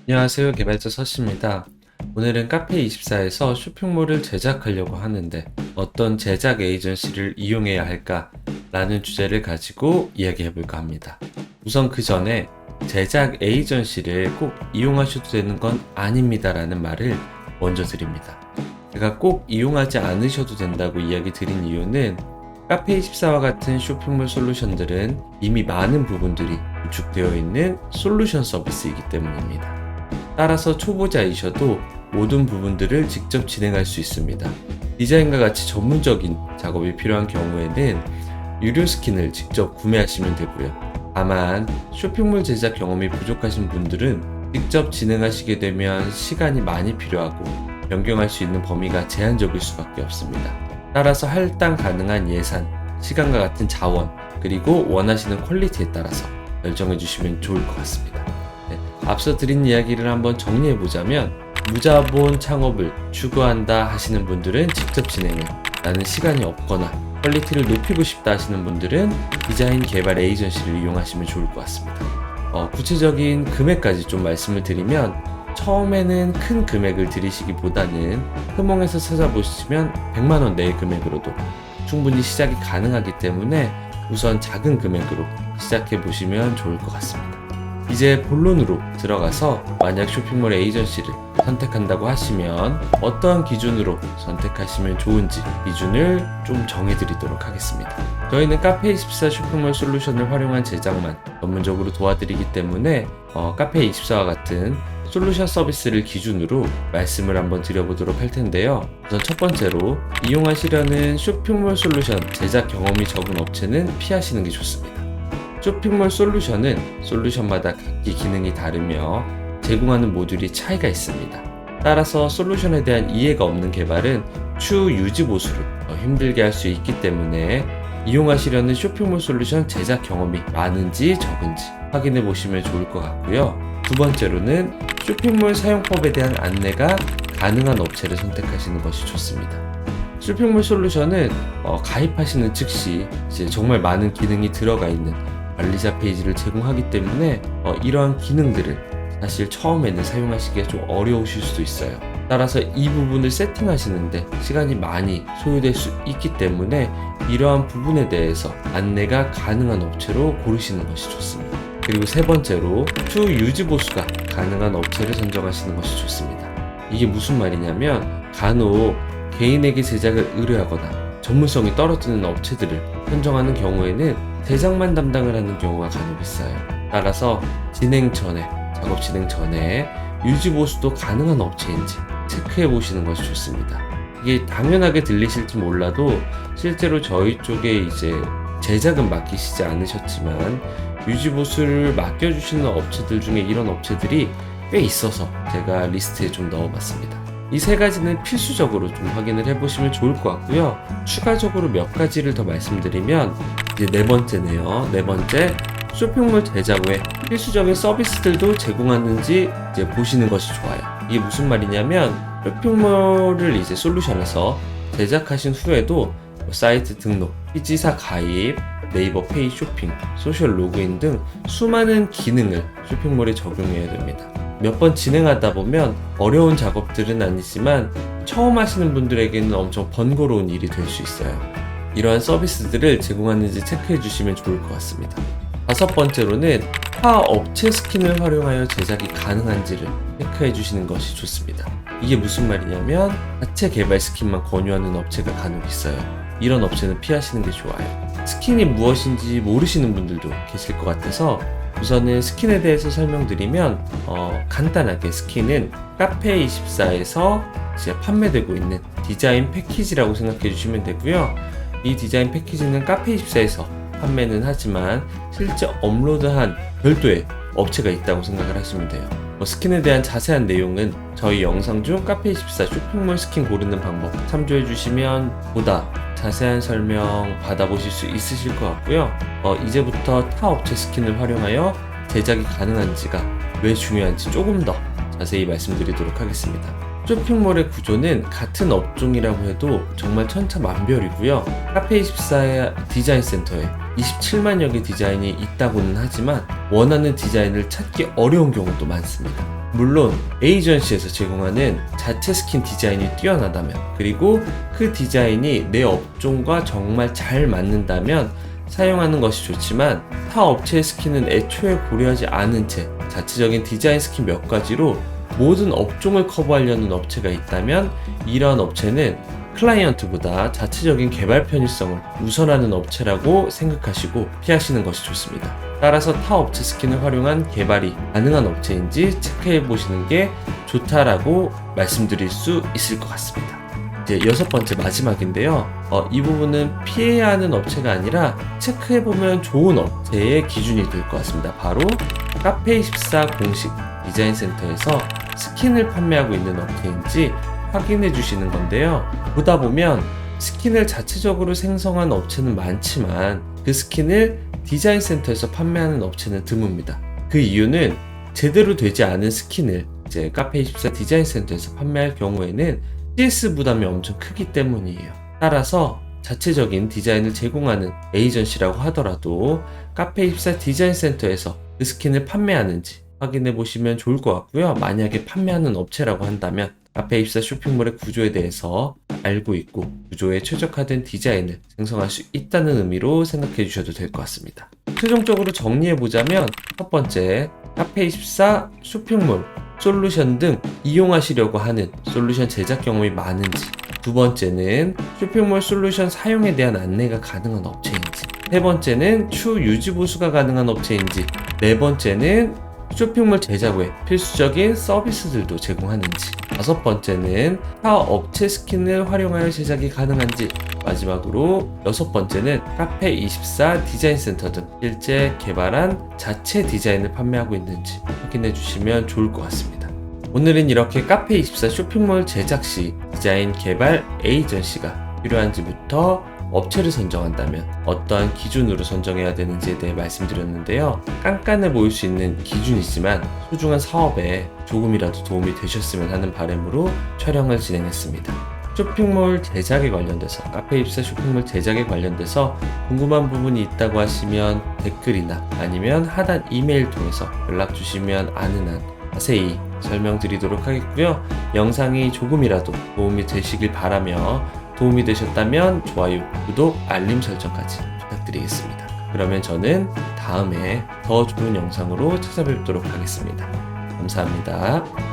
안녕하세요. 개발자 서씨입니다. 오늘은 카페24에서 쇼핑몰을 제작하려고 하는데 어떤 제작 에이전시를 이용해야 할까? 라는 주제를 가지고 이야기해볼까 합니다. 우선 그 전에 제작 에이전시를 꼭 이용하셔도 되는 건 아닙니다 라는 말을 먼저 드립니다. 제가 꼭 이용하지 않으셔도 된다고 이야기 드린 이유는 카페24와 같은 쇼핑몰 솔루션들은 이미 많은 부분들이 구축되어 있는 솔루션 서비스이기 때문입니다. 따라서 초보자이셔도 모든 부분들을 직접 진행할 수 있습니다. 디자인과 같이 전문적인 작업이 필요한 경우에는 유료 스킨을 직접 구매하시면 되고요. 다만 쇼핑몰 제작 경험이 부족하신 분들은 직접 진행하시게 되면 시간이 많이 필요하고 변경할 수 있는 범위가 제한적일 수밖에 없습니다. 따라서 할당 가능한 예산, 시간과 같은 자원, 그리고 원하시는 퀄리티에 따라서 결정해 주시면 좋을 것 같습니다. 앞서 드린 이야기를 한번 정리해보자면 무자본 창업을 추구한다 하시는 분들은 직접 진행을, 나는 시간이 없거나 퀄리티를 높이고 싶다 하시는 분들은 디자인 개발 에이전시를 이용하시면 좋을 것 같습니다. 구체적인 금액까지 좀 말씀을 드리면 처음에는 큰 금액을 들이시기보다는 흐몽에서 찾아보시면 100만원 내의 금액으로도 충분히 시작이 가능하기 때문에 우선 작은 금액으로 시작해보시면 좋을 것 같습니다. 이제 본론으로 들어가서 만약 쇼핑몰 에이전시를 선택한다고 하시면 어떠한 기준으로 선택하시면 좋은지 기준을 좀 정해드리도록 하겠습니다. 저희는 카페24 쇼핑몰 솔루션을 활용한 제작만 전문적으로 도와드리기 때문에 카페24와 같은 솔루션 서비스를 기준으로 말씀을 한번 드려보도록 할 텐데요. 우선 첫 번째로 이용하시려는 쇼핑몰 솔루션 제작 경험이 적은 업체는 피하시는 게 좋습니다. 쇼핑몰 솔루션은 솔루션마다 각기 기능이 다르며 제공하는 모듈이 차이가 있습니다. 따라서 솔루션에 대한 이해가 없는 개발은 추후 유지 보수를 더 힘들게 할 수 있기 때문에 이용하시려는 쇼핑몰 솔루션 제작 경험이 많은지 적은지 확인해 보시면 좋을 것 같고요. 두 번째로는 쇼핑몰 사용법에 대한 안내가 가능한 업체를 선택하시는 것이 좋습니다. 쇼핑몰 솔루션은 가입하시는 즉시 이제 정말 많은 기능이 들어가 있는 관리자 페이지를 제공하기 때문에 이러한 기능들을 사실 처음에는 사용하시기가 좀 어려우실 수도 있어요. 따라서 이 부분을 세팅하시는데 시간이 많이 소요될 수 있기 때문에 이러한 부분에 대해서 안내가 가능한 업체로 고르시는 것이 좋습니다. 그리고 세 번째로 추후 유지 보수가 가능한 업체를 선정하시는 것이 좋습니다. 이게 무슨 말이냐면 간혹 개인에게 제작을 의뢰하거나 전문성이 떨어지는 업체들을 선정하는 경우에는 제작만 담당을 하는 경우가 간혹 있어요. 따라서 작업 진행 전에 유지 보수도 가능한 업체인지 체크해 보시는 것이 좋습니다. 이게 당연하게 들리실지 몰라도 실제로 저희 쪽에 이제 제작은 맡기시지 않으셨지만 유지 보수를 맡겨주시는 업체들 중에 이런 업체들이 꽤 있어서 제가 리스트에 좀 넣어봤습니다. 이 세 가지는 필수적으로 좀 확인을 해보시면 좋을 것 같고요. 추가적으로 몇 가지를 더 말씀드리면 이제 네 번째네요. 네 번째, 쇼핑몰 제작 외 필수적인 서비스들도 제공하는지 이제 보시는 것이 좋아요. 이게 무슨 말이냐면 쇼핑몰을 이제 솔루션에서 제작하신 후에도 사이트 등록, 피지사 가입, 네이버 페이 쇼핑, 소셜 로그인 등 수많은 기능을 쇼핑몰에 적용해야 됩니다. 몇 번 진행하다 보면 어려운 작업들은 아니지만 처음 하시는 분들에게는 엄청 번거로운 일이 될 수 있어요. 이러한 서비스들을 제공하는지 체크해 주시면 좋을 것 같습니다. 다섯 번째로는 타 업체 스킨을 활용하여 제작이 가능한지를 체크해 주시는 것이 좋습니다. 이게 무슨 말이냐면 자체 개발 스킨만 권유하는 업체가 간혹 있어요. 이런 업체는 피하시는 게 좋아요. 스킨이 무엇인지 모르시는 분들도 계실 것 같아서 우선은 스킨에 대해서 설명드리면 간단하게 스킨은 카페24에서 이제 판매되고 있는 디자인 패키지라고 생각해 주시면 되고요. 이 디자인 패키지는 카페24에서 판매는 하지만 실제 업로드한 별도의 업체가 있다고 생각을 하시면 돼요. 스킨에 대한 자세한 내용은 저희 영상 중 카페24 쇼핑몰 스킨 고르는 방법 참조해 주시면 보다 자세한 설명 받아보실 수 있으실 것 같고요. 이제부터 타 업체 스킨을 활용하여 제작이 가능한지가 왜 중요한지 조금 더 자세히 말씀드리도록 하겠습니다. 쇼핑몰의 구조는 같은 업종이라고 해도 정말 천차만별이고요. 카페24의 디자인 센터에 27만여 개 디자인이 있다고는 하지만 원하는 디자인을 찾기 어려운 경우도 많습니다. 물론 에이전시에서 제공하는 자체 스킨 디자인이 뛰어나다면, 그리고 그 디자인이 내 업종과 정말 잘 맞는다면 사용하는 것이 좋지만, 타 업체의 스킨은 애초에 고려하지 않은 채 자체적인 디자인 스킨 몇 가지로 모든 업종을 커버하려는 업체가 있다면, 이러한 업체는 클라이언트보다 자체적인 개발 편의성을 우선하는 업체라고 생각하시고 피하시는 것이 좋습니다. 따라서 타 업체 스킨을 활용한 개발이 가능한 업체인지 체크해 보시는 게 좋다라고 말씀드릴 수 있을 것 같습니다. 이제 6번째 마지막인데요. 이 부분은 피해야 하는 업체가 아니라 체크해보면 좋은 업체의 기준이 될 것 같습니다. 바로 카페24 공식 디자인 센터에서 스킨을 판매하고 있는 업체인지 확인해 주시는 건데요. 보다 보면 스킨을 자체적으로 생성한 업체는 많지만 그 스킨을 디자인 센터에서 판매하는 업체는 드뭅니다. 그 이유는 제대로 되지 않은 스킨을 이제 카페24 디자인 센터에서 판매할 경우에는 CS 부담이 엄청 크기 때문이에요. 따라서 자체적인 디자인을 제공하는 에이전시라고 하더라도 카페24 디자인 센터에서 그 스킨을 판매하는지 확인해 보시면 좋을 것 같고요. 만약에 판매하는 업체라고 한다면 카페24 쇼핑몰의 구조에 대해서 알고 있고 구조에 최적화된 디자인을 생성할 수 있다는 의미로 생각해 주셔도 될 것 같습니다. 최종적으로 정리해 보자면, 첫 번째, 카페24 쇼핑몰 솔루션 등 이용하시려고 하는 솔루션 제작 경험이 많은지, 두 번째는 쇼핑몰 솔루션 사용에 대한 안내가 가능한 업체인지, 세 번째는 추후 유지 보수가 가능한 업체인지, 네 번째는 쇼핑몰 제작 외 필수적인 서비스들도 제공하는지, 다섯 번째는 타 업체 스킨을 활용하여 제작이 가능한지, 마지막으로 여섯 번째는 카페24 디자인 센터 등 실제 개발한 자체 디자인을 판매하고 있는지 확인해 주시면 좋을 것 같습니다. 오늘은 이렇게 카페24 쇼핑몰 제작 시 디자인 개발 에이전시가 필요한지부터 업체를 선정한다면 어떠한 기준으로 선정해야 되는지에 대해 말씀드렸는데요. 깐깐해 보일 수 있는 기준이지만 소중한 사업에 조금이라도 도움이 되셨으면 하는 바람으로 촬영을 진행했습니다. 쇼핑몰 제작에 관련돼서, 카페24 쇼핑몰 제작에 관련돼서 궁금한 부분이 있다고 하시면 댓글이나 아니면 하단 이메일 통해서 연락 주시면 아는 한 자세히 설명드리도록 하겠고요. 영상이 조금이라도 도움이 되시길 바라며, 도움이 되셨다면 좋아요, 구독, 알림 설정까지 부탁드리겠습니다. 그러면 저는 다음에 더 좋은 영상으로 찾아뵙도록 하겠습니다. 감사합니다.